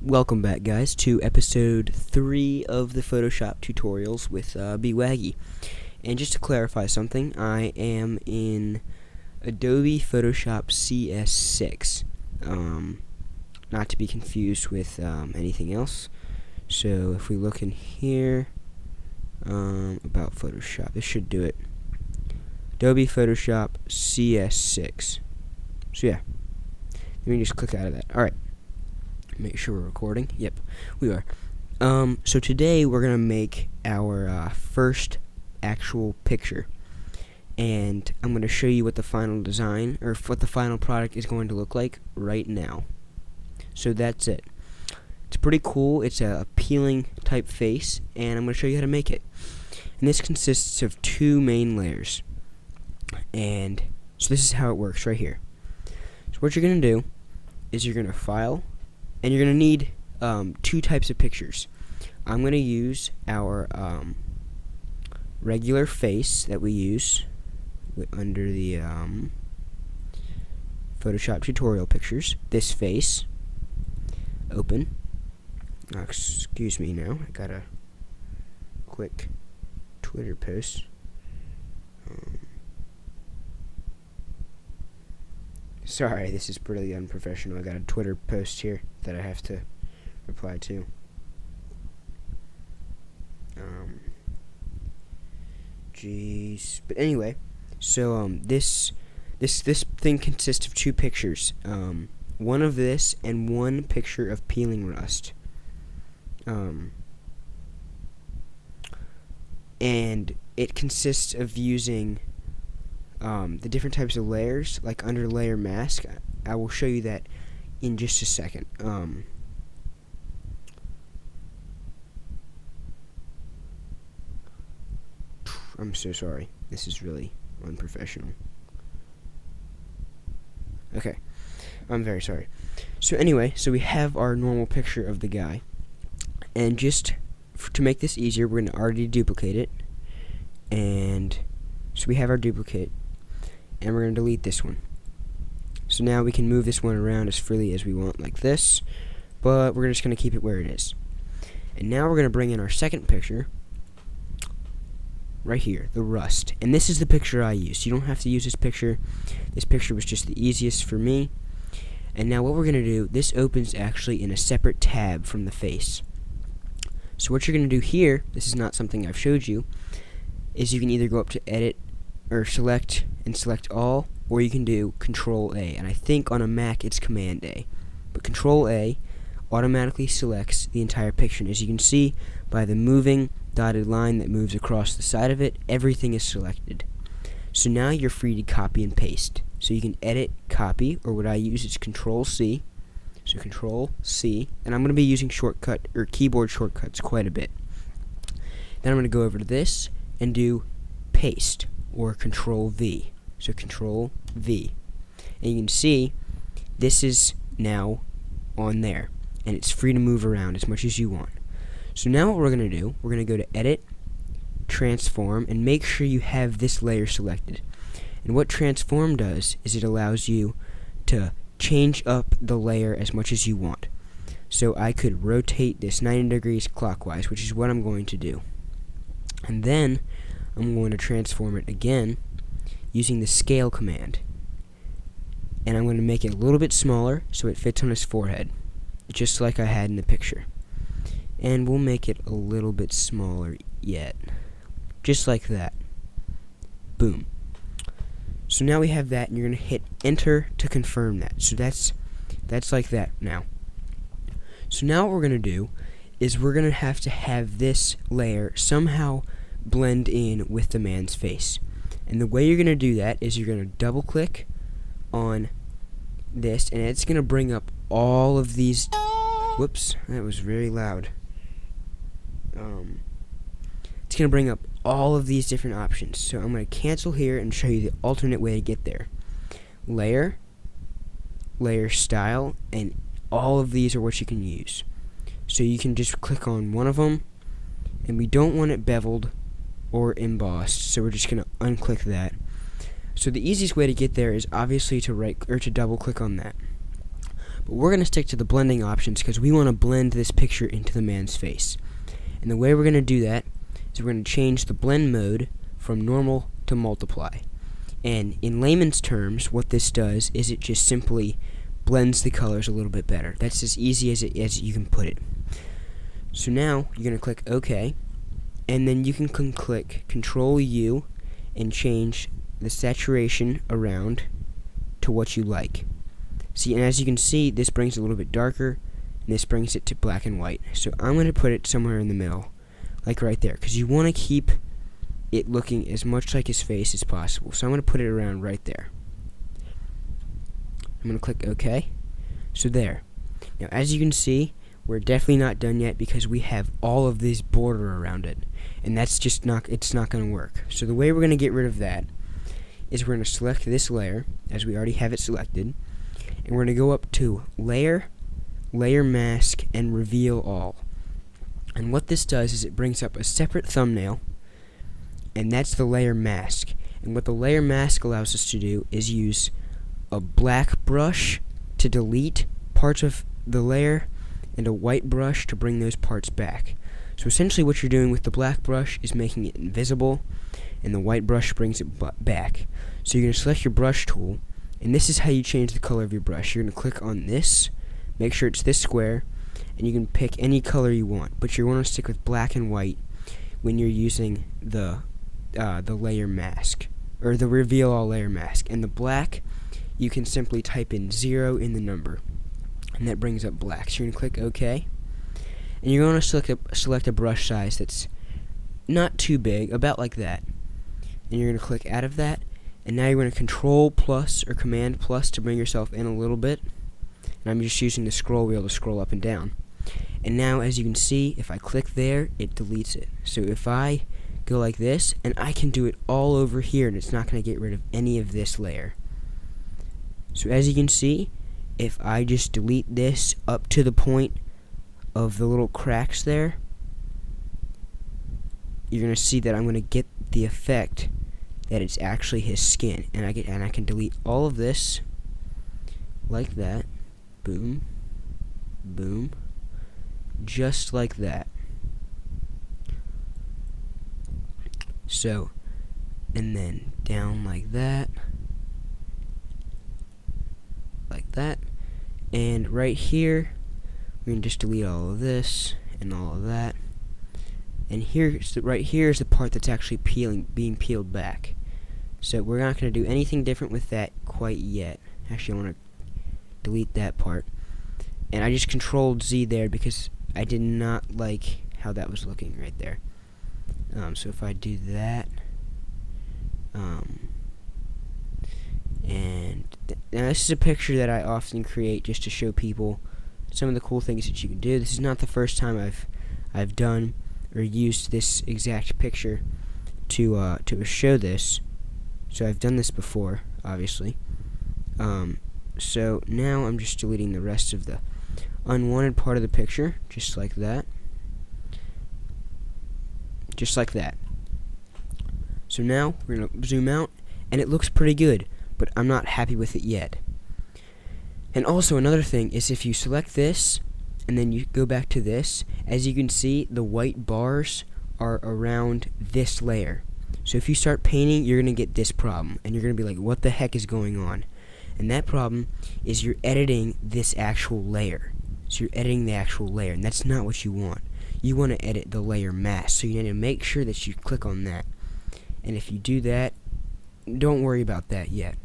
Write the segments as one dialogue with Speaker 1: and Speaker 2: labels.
Speaker 1: Welcome back, guys, to episode 3 of the Photoshop tutorials with BWaggy. And just to clarify something, I am in Adobe Photoshop CS6, not to be confused with anything else. So if we look in here, about Photoshop, this should do it. Adobe Photoshop CS6. So yeah, let me just click out of that. Alright. Make sure we're recording. Yep, we are. So today we're gonna make our first actual picture, and I'm gonna show you what the final design or what the final product is going to look like right now. So that's it. It's pretty cool. It's a peeling type face, and I'm gonna show you how to make it. And this consists of 2 main layers. And so this is how it works right here. So what you're gonna do is you're gonna file. And you're going to need 2 types of pictures. I'm going to use our regular face that we use under the Photoshop tutorial pictures. This face. Open. Excuse me now. I got a quick Twitter post. Sorry, this is pretty unprofessional. I got a Twitter post here that I have to reply to. Jeez. But anyway, so this thing consists of 2 pictures. One of this and 1 picture of peeling rust. And it consists of using the different types of layers, like under layer mask. I will show you that in just a second. I'm so sorry. This is really unprofessional. Okay. I'm very sorry. So anyway, so we have our normal picture of the guy. And just to make this easier, we're going to already duplicate it. And so we have our duplicate. And we're going to delete this one. So now we can move this one around as freely as we want, like this, but we're just going to keep it where it is. And now we're going to bring in our second picture, right here, the rust. And this is the picture I used. You don't have to use this picture. This picture was just the easiest for me. And now what we're going to do, this opens actually in a separate tab from the face. So what you're going to do here, this is not something I've showed you, is you can either go up to Edit, or select all, or you can do Control A, and I think on a Mac it's Command A. But Control A automatically selects the entire picture, and as you can see by the moving dotted line that moves across the side of it, everything is selected. So now you're free to copy and paste. So you can edit, copy, or what I use is Control C. So Control C, and I'm going to be using shortcut or keyboard shortcuts quite a bit. Then I'm going to go over to this and do paste, or Control V. So Control V. And you can see this is now on there, and it's free to move around as much as you want. So now what we're going to do, we're going to go to Edit, Transform, and make sure you have this layer selected. And what Transform does is it allows you to change up the layer as much as you want. So I could rotate this 90 degrees clockwise, which is what I'm going to do. And then I'm going to transform it again using the scale command. And I'm going to make it a little bit smaller so it fits on his forehead, just like I had in the picture. And we'll make it a little bit smaller yet, just like that. Boom. So now we have that, and you're going to hit Enter to confirm that. So that's like that now. So now what we're going to do is we're going to have this layer somehow blend in with the man's face. And the way you're going to do that is you're going to double click on this, and it's going to bring up all of these. Whoops, that was very loud. It's going to bring up all of these different options. So I'm going to cancel here and show you the alternate way to get there. Layer, layer style, and all of these are what you can use. So you can just click on one of them, and we don't want it beveled or embossed, so we're just going to unclick that. So the easiest way to get there is obviously to double click on that. But we're going to stick to the blending options because we want to blend this picture into the man's face. And the way we're going to do that is we're going to change the blend mode from normal to multiply. And in layman's terms, what this does is it just simply blends the colors a little bit better. That's as easy as you can put it. So now you're going to click OK, and then you can click Control U and change the saturation around to what you like. See, and as you can see, this brings it a little bit darker, and this brings it to black and white. So I'm going to put it somewhere in the middle, like right there, because you want to keep it looking as much like his face as possible. So I'm going to put it around right there. I'm going to click OK. So there. Now, as you can see, we're definitely not done yet because we have all of this border around it, and that's just it's not going to work. So the way we're going to get rid of that is we're going to select this layer, as we already have it selected, and we're going to go up to Layer, Layer Mask, and Reveal All. And what this does is it brings up a separate thumbnail, and that's the layer mask. And what the layer mask allows us to do is use a black brush to delete parts of the layer and a white brush to bring those parts back. So essentially what you're doing with the black brush is making it invisible, and the white brush brings it back. So you're going to select your brush tool, and this is how you change the color of your brush. You're going to click on this, make sure it's this square, and you can pick any color you want, but you want to stick with black and white when you're using the layer mask, or the reveal all layer mask. And the black, you can simply type in 0 in the number, and that brings up black. So you're going to click OK, and you're going to select a brush size that's not too big, about like that. And you're going to click out of that, and now you're going to Control plus or Command plus to bring yourself in a little bit. And I'm just using the scroll wheel to scroll up and down. And now, as you can see, if I click there, it deletes it. So if I go like this, and I can do it all over here, and it's not going to get rid of any of this layer. So as you can see, if I just delete this up to the point of the little cracks there, you're going to see that I'm going to get the effect that it's actually his skin. And I can delete all of this like that. Boom, boom, just like that. So, and then down like that, and right here, we're going to just delete all of this and all of that. And right here is the part that's actually being peeled back. So we're not going to do anything different with that quite yet. Actually, I want to delete that part. And I just Controlled Z there because I did not like how that was looking right there. So if I do that, now this is a picture that I often create just to show people some of the cool things that you can do. This is not the first time I've done or used this exact picture to show this. So I've done this before, obviously. So now I'm just deleting the rest of the unwanted part of the picture, just like that. Just like that. So now we're going to zoom out, and it looks pretty good, but I'm not happy with it yet. And also another thing is if you select this, and then you go back to this, as you can see, the white bars are around this layer. So if you start painting, you're going to get this problem, and you're going to be like, what the heck is going on? And that problem is you're editing this actual layer. So you're editing the actual layer, and that's not what you want. You want to edit the layer mask, so you need to make sure that you click on that. And if you do that, don't worry about that yet.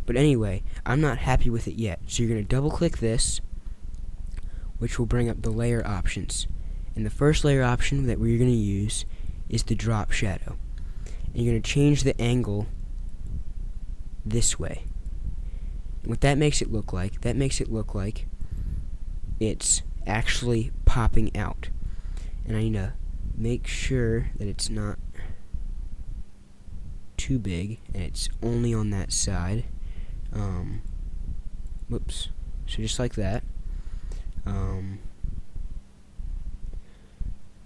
Speaker 1: But anyway, I'm not happy with it yet. So you're going to double click this, which will bring up the layer options. And the first layer option that we're going to use is the drop shadow. And you're going to change the angle this way. And what that makes it look like, it's actually popping out. And I need to make sure that it's not too big and it's only on that side. Whoops. So just like that.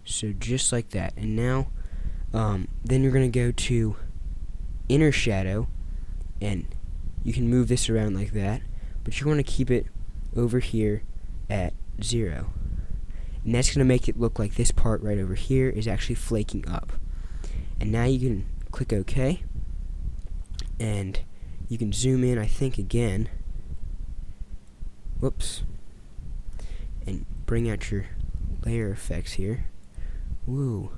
Speaker 1: So just like that. And now, then you're going to go to inner shadow, and you can move this around like that, but you want to keep it over here at 0. And that's going to make it look like this part right over here is actually flaking up. And now you can click OK. And you can zoom in, I think, again. Whoops. And bring out your layer effects here. Woo.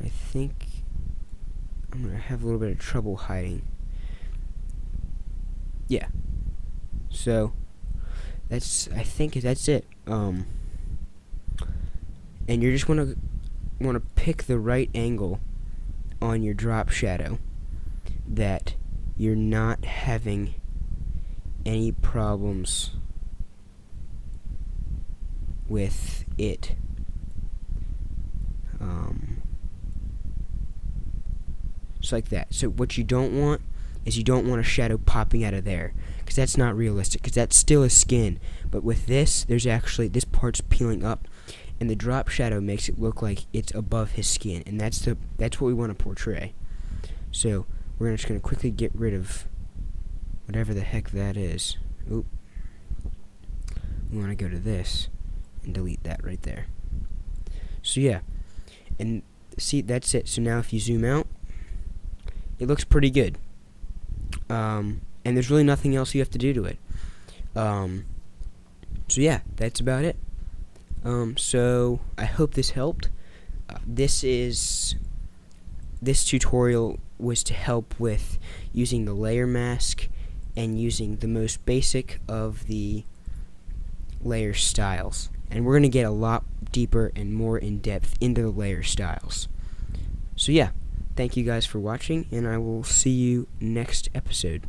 Speaker 1: I think I'm going to have a little bit of trouble hiding. Yeah. So I think that's it. And you're just want to pick the right angle on your drop shadow that you're not having any problems with it. Just like that. So what you don't want is you don't want a shadow popping out of there, because that's not realistic, because that's still a skin. But with this, there's actually, this part's peeling up, and the drop shadow makes it look like it's above his skin, and that's what we want to portray. So we're just going to quickly get rid of whatever the heck that is. Oop. We want to go to this and delete that right there. So yeah, and see, that's it. So now if you zoom out, it looks pretty good. And there's really nothing else you have to do to it. So yeah, that's about it. So I hope this helped. This tutorial was to help with using the layer mask and using the most basic of the layer styles. And we're going to get a lot deeper and more in depth into the layer styles. So yeah, thank you guys for watching, and I will see you next episode.